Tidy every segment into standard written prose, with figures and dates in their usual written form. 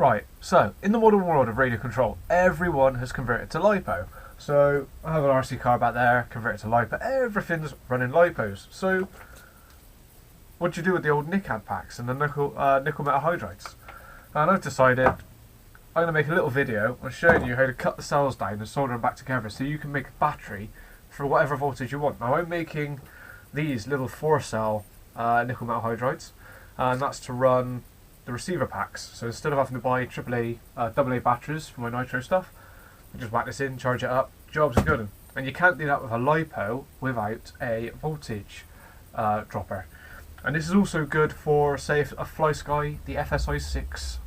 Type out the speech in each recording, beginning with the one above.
Right, so in the modern world of radio control, everyone has converted to LiPo. So I have an RC car back there, converted to LiPo, everything's running LiPos. So what do you do with the old NiCd packs and the nickel metal hydrides? And I've decided I'm going to make a little video on showing you how to cut the cells down and solder them back together so you can make a battery for whatever voltage you want. Now I'm making these little 4-cell nickel metal hydrides, and that's to run the receiver packs. So instead of having to buy AA batteries for my nitro stuff, I just whack this in, charge it up, jobs are good. And you can't do that with a LiPo without a voltage dropper. And this is also good for, say, a FlySky, the Fs-i6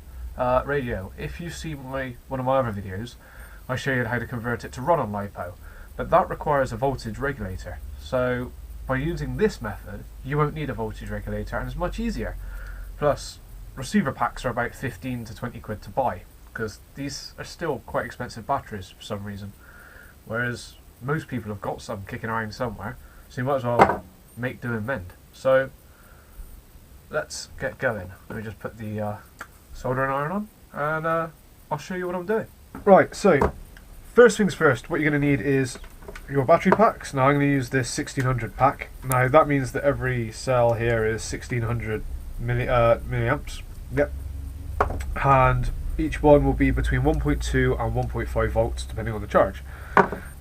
radio. If you see one of my other videos, I show you how to convert it to run on LiPo. But that requires a voltage regulator. So by using this method, you won't need a voltage regulator, and it's much easier. Plus, receiver packs are about 15 to 20 quid to buy, because these are still quite expensive batteries for some reason, whereas most people have got some kicking around somewhere, so you might as well make do and mend. So let's get going. Let me just put the soldering iron on, and I'll show you what I'm doing. Right, so first things first, what you're going to need is your battery packs. Now I'm going to use this 1600 pack. Now that means that every cell here is 1600 milliamps. Yep. And each one will be between 1.2 and 1.5 volts depending on the charge.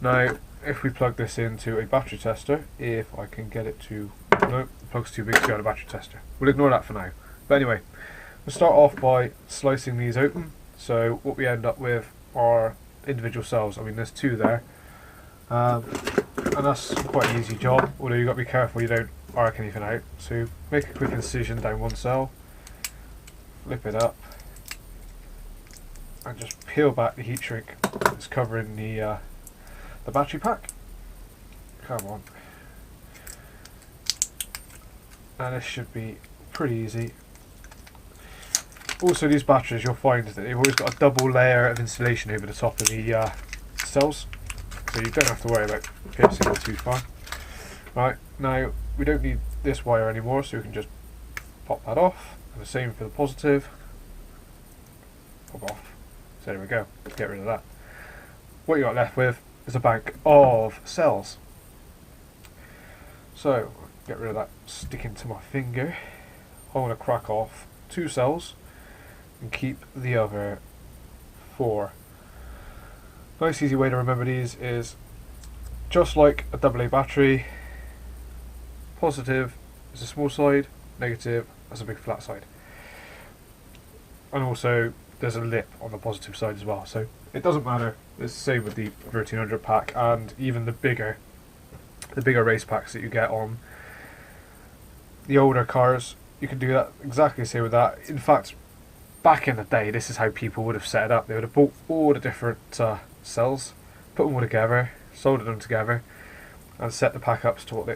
Now if we plug this into a battery tester, if I can get it to, no, the plug's too big to go to a battery tester. We'll ignore that for now. But anyway, we'll start off by slicing these open. So what we end up with are individual cells. I mean, there's 2 there. And that's quite an easy job, although you've got to be careful you don't arc anything out. So make a quick incision down one cell, flip it up, and just peel back the heat shrink that's covering the battery pack. Come on. And this should be pretty easy. Also, these batteries, you'll find that they've always got a double layer of insulation over the top of the cells, so you don't have to worry about piercing them too far. Right, now we don't need this wire anymore, so we can just pop that off, and the same for the positive. Pop off. So there we go, get rid of that. What you got left with is a bank of cells. So, get rid of that sticking to my finger. I want to crack off 2 cells and keep the other 4. Nice easy way to remember these is just like a AA battery, positive is a small side, negative is a big flat side. And also there's a lip on the positive side as well, so it doesn't matter. It's the same with the 1300 pack and even the bigger race packs that you get on the older cars. You can do that exactly the same with that. In fact, back in the day, this is how people would have set it up. They would have bought all the different cells, put them all together, soldered them together, and set the pack ups to what they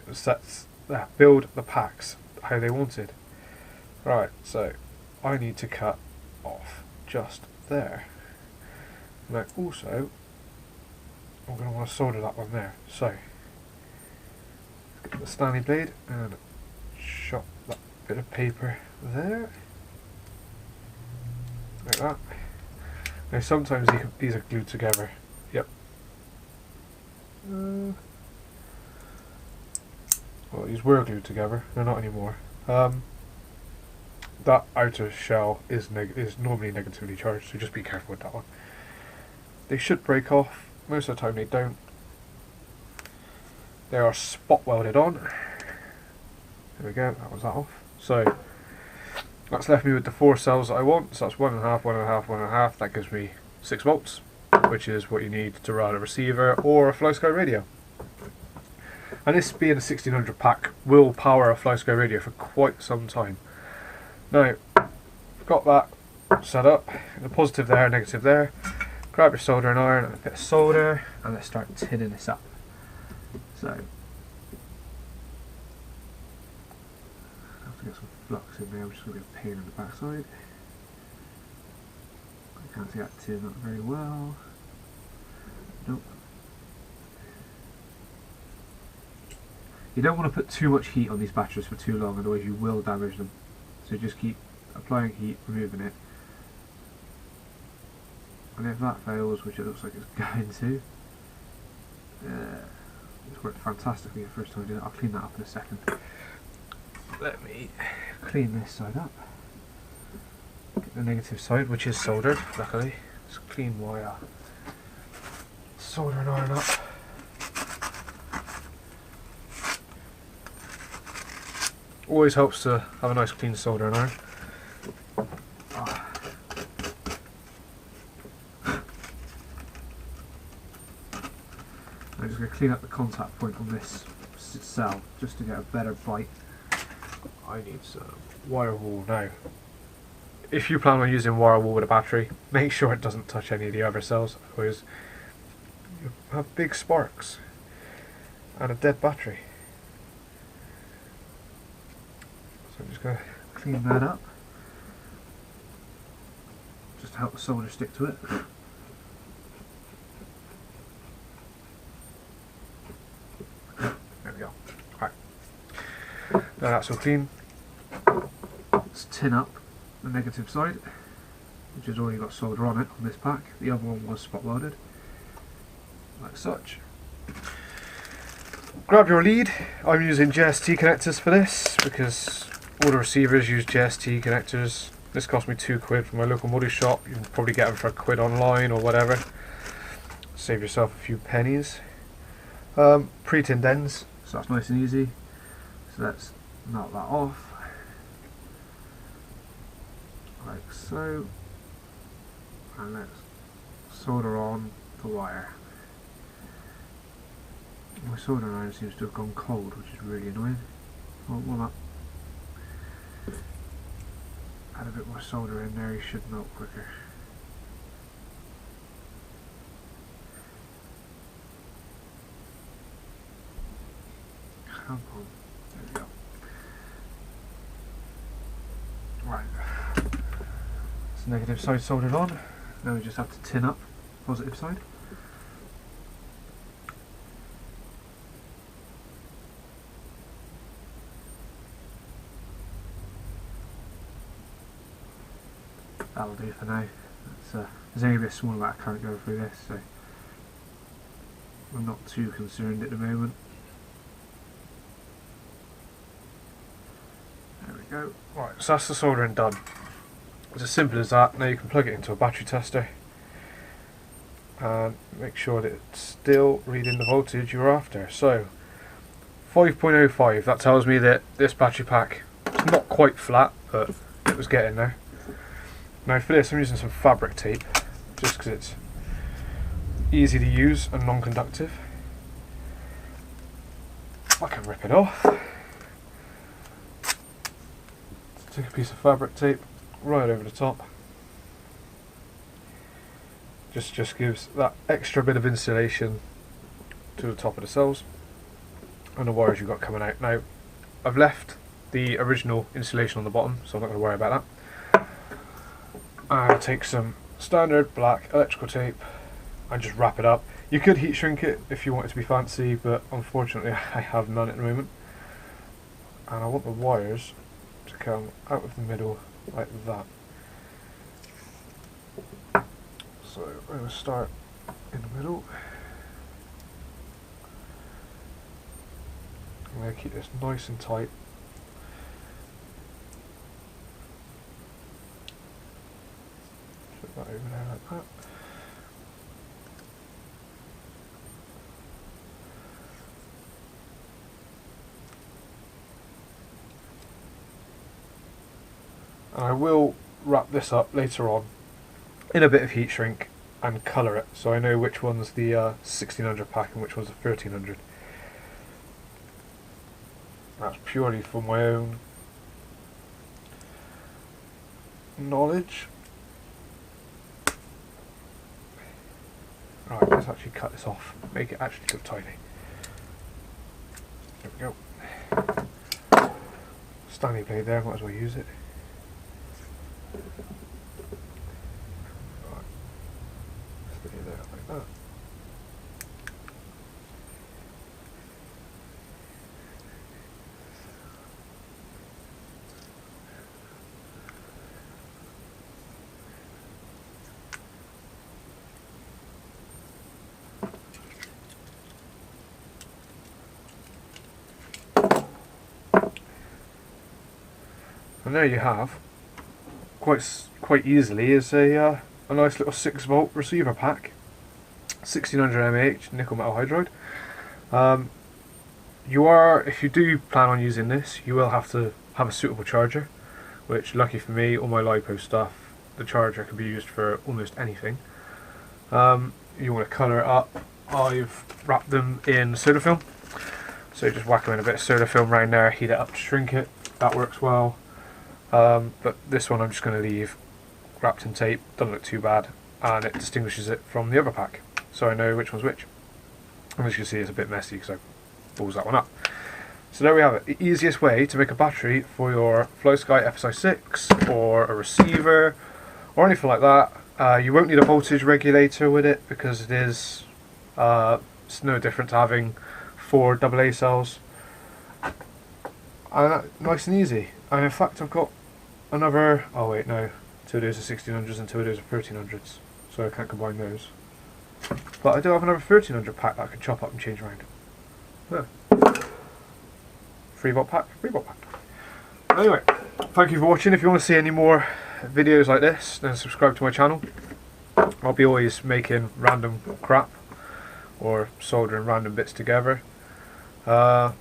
build the packs how they wanted. Right, so I need to cut off just there. Now also, I'm going to want to solder that one there. So, get the Stanley blade and chop that bit of paper there, like that. Now sometimes these are glued together. Yep. Well, these were glued together. They're not anymore. That outer shell is normally negatively charged, so just be careful with that one. They should break off. Most of the time they don't. They are spot welded on. There we go. That was that off. So that's left me with the 4 cells that I want. So that's 1.5, 1.5, 1.5. That gives me 6 volts, which is what you need to run a receiver or a FlySky radio. And this being a 1600 pack will power a FlySky radio for quite some time. Now, got that set up, the positive there, negative there. Grab your soldering iron and a bit of solder, and let's start tinning this up. So, I have to get some flux in there, which is going to be a pain in the backside. I can't see that tin up very well. Nope. You don't want to put too much heat on these batteries for too long, otherwise you will damage them. So just keep applying heat, removing it, and if that fails, which it looks like it's going to, it's worked fantastically the first time I did it. I'll clean that up in a second. Let me clean this side up. Get the negative side, which is soldered, luckily. It's clean wire. Solder and iron up. Always helps to have a nice clean solder and iron. I'm just going to clean up the contact point on this cell just to get a better bite. I need some wire wool now. If you plan on using wire wool with a battery, make sure it doesn't touch any of the other cells, otherwise you have big sparks and a dead battery. So I'm just going to clean that up just to help the solder stick to it. There we go. Right. Now that's all clean. Let's tin up the negative side, which has already got solder on it on this pack. The other one was spot welded, like such. Grab your lead. I'm using JST connectors for this because all the receivers use JST connectors. This cost me £2 from my local model shop. You can probably get them for £1 online or whatever. Save yourself a few pennies. Pre-tinned ends, so that's nice and easy. So let's knock that off. Like so, and let's solder on the wire. My soldering iron seems to have gone cold, which is really annoying. Oh, well, that. Add a bit more solder in there, you should melt quicker. Come on, there we go. Right. Negative side soldered on. Now we just have to tin up positive side. That'll do for now. There's only a bit small amount of current going through this, so I'm not too concerned at the moment. There we go. Right, so that's the soldering done. It's as simple as that. Now you can plug it into a battery tester and make sure that it's still reading the voltage you're after. So 5.05, that tells me that this battery pack is not quite flat, but it was getting there. Now for this I'm using some fabric tape just because it's easy to use and non-conductive. I can rip it off. Take a piece of fabric tape right over the top. Just gives that extra bit of insulation to the top of the cells and the wires you've got coming out. Now I've left the original insulation on the bottom, so I'm not going to worry about that. I'll take some standard black electrical tape and just wrap it up. You could heat shrink it if you want it to be fancy, but unfortunately I have none at the moment. And I want the wires to come out of the middle like that. So I'm going to start in the middle. I'm going to keep this nice and tight. Put that over there like that. And I will wrap this up later on in a bit of heat shrink and colour it, so I know which one's the 1600 pack and which one's the 1300. That's purely for my own knowledge. Right, let's actually cut this off, make it actually look tiny. There we go. Stanley blade there, might as well use it. Right. Stick it there like that. And there you have, quite easily, is a nice little 6-volt receiver pack, 1600 mAh nickel metal hydride. If you do plan on using this, you will have to have a suitable charger, which, lucky for me, all my LiPo stuff, the charger can be used for almost anything. You want to colour it up. I've wrapped them in soda film, so just whack them in a bit of soda film around there, heat it up to shrink it. That works well. But this one I'm just going to leave wrapped in tape. Doesn't look too bad, and it distinguishes it from the other pack, so I know which one's which. And as you can see, it's a bit messy because I balls that one up. So there we have it. The easiest way to make a battery for your FlySky Fs-i6 or a receiver or anything like that. You won't need a voltage regulator with it because it's no different to having 4 AA cells. And nice and easy. And in fact, I've got another. Oh wait, no. 2 of those are 1600s and 2 of those are 1300s, so I can't combine those. But I do have another 1300 pack that I can chop up and change around. Yeah. 3-volt pack, 3-volt pack. Anyway, thank you for watching. If you want to see any more videos like this, then subscribe to my channel. I'll be always making random crap or soldering random bits together. And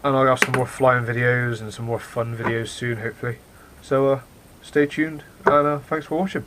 I'll have some more flying videos and some more fun videos soon, hopefully. So stay tuned, and thanks for watching.